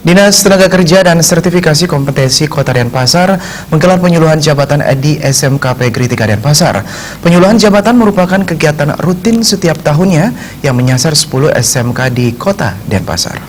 Dinas Tenaga Kerja dan Sertifikasi Kompetensi Kota Denpasar menggelar penyuluhan jabatan di SMK Pegri 3 Denpasar. Penyuluhan jabatan merupakan kegiatan rutin setiap tahunnya yang menyasar 10 SMK di Kota Denpasar.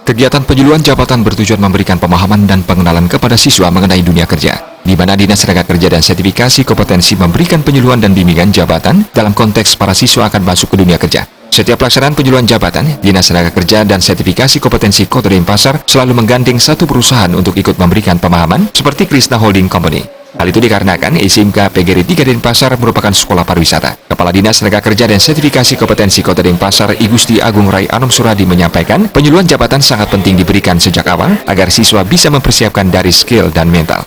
Kegiatan penyuluhan jabatan bertujuan memberikan pemahaman dan pengenalan kepada siswa mengenai dunia kerja, di mana Dinas Tenaga Kerja dan Sertifikasi Kompetensi memberikan penyuluhan dan bimbingan jabatan dalam konteks para siswa akan masuk ke dunia kerja. Setiap pelaksanaan penyuluhan jabatan, Dinas Tenaga Kerja dan Sertifikasi Kompetensi Kota Denpasar selalu menggandeng satu perusahaan untuk ikut memberikan pemahaman seperti Krishna Holding Company. Hal itu dikarenakan SMK Pegri 3 Denpasar merupakan sekolah pariwisata. Kepala Dinas Tenaga Kerja dan Sertifikasi Kompetensi Kota Denpasar, I Gusti Agung Rai Anom Suradi menyampaikan, penyuluhan jabatan sangat penting diberikan sejak awal agar siswa bisa mempersiapkan dari skill dan mental.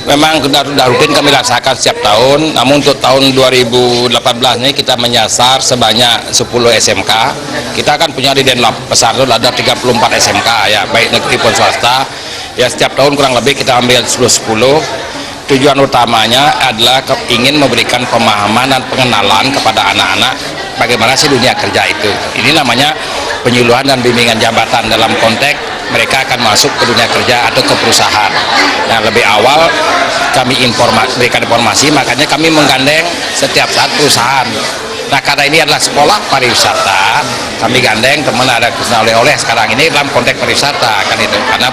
Memang sudah rutin kami laksanakan setiap tahun, namun untuk tahun 2018 ini kita menyasar sebanyak 10 SMK. Kita akan punya di Denpasar itu ada 34 SMK ya, baik negeri maupun swasta. Ya setiap tahun kurang lebih kita ambil 10. Tujuan utamanya adalah ingin memberikan pemahaman dan pengenalan kepada anak-anak bagaimana sih dunia kerja itu. Ini namanya penyuluhan dan bimbingan jabatan dalam konteks mereka akan masuk ke dunia kerja atau ke perusahaan. Nah, lebih awal kami berikan informasi, makanya kami menggandeng setiap saat perusahaan. Nah, karena ini adalah sekolah pariwisata, kami gandeng teman ada oleh sekarang ini dalam konteks pariwisata kan itu, karena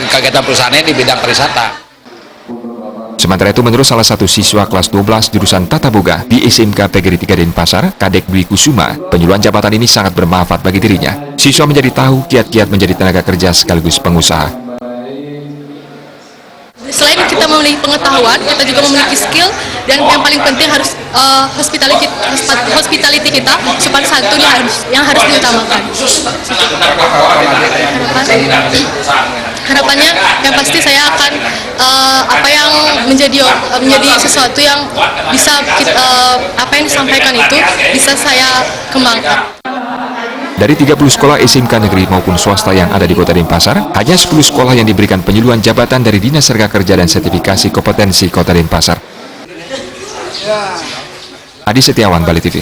kegiatan perusahaannya di bidang pariwisata. Sementara itu, menurut salah satu siswa kelas 12 jurusan Tata Boga di SMK Pegri 3 Denpasar, Kadek Dwi Kusuma, penyuluhan jabatan ini sangat bermanfaat bagi dirinya. Siswa menjadi tahu kiat-kiat menjadi tenaga kerja sekaligus pengusaha. Selain kita memiliki pengetahuan, kita juga memiliki skill, dan yang paling penting harus hospitality kita, sopan santun yang harus diutamakan. Harapannya yang pasti saya akan apa yang menjadi sesuatu yang bisa apa yang disampaikan itu bisa saya kembangkan. Dari 30 sekolah SMK negeri maupun swasta yang ada di Kota Denpasar, hanya 10 sekolah yang diberikan penyuluhan jabatan dari Dinas Tenaga Kerja dan Sertifikasi Kompetensi Kota Denpasar. Adi Setiawan, Bali TV.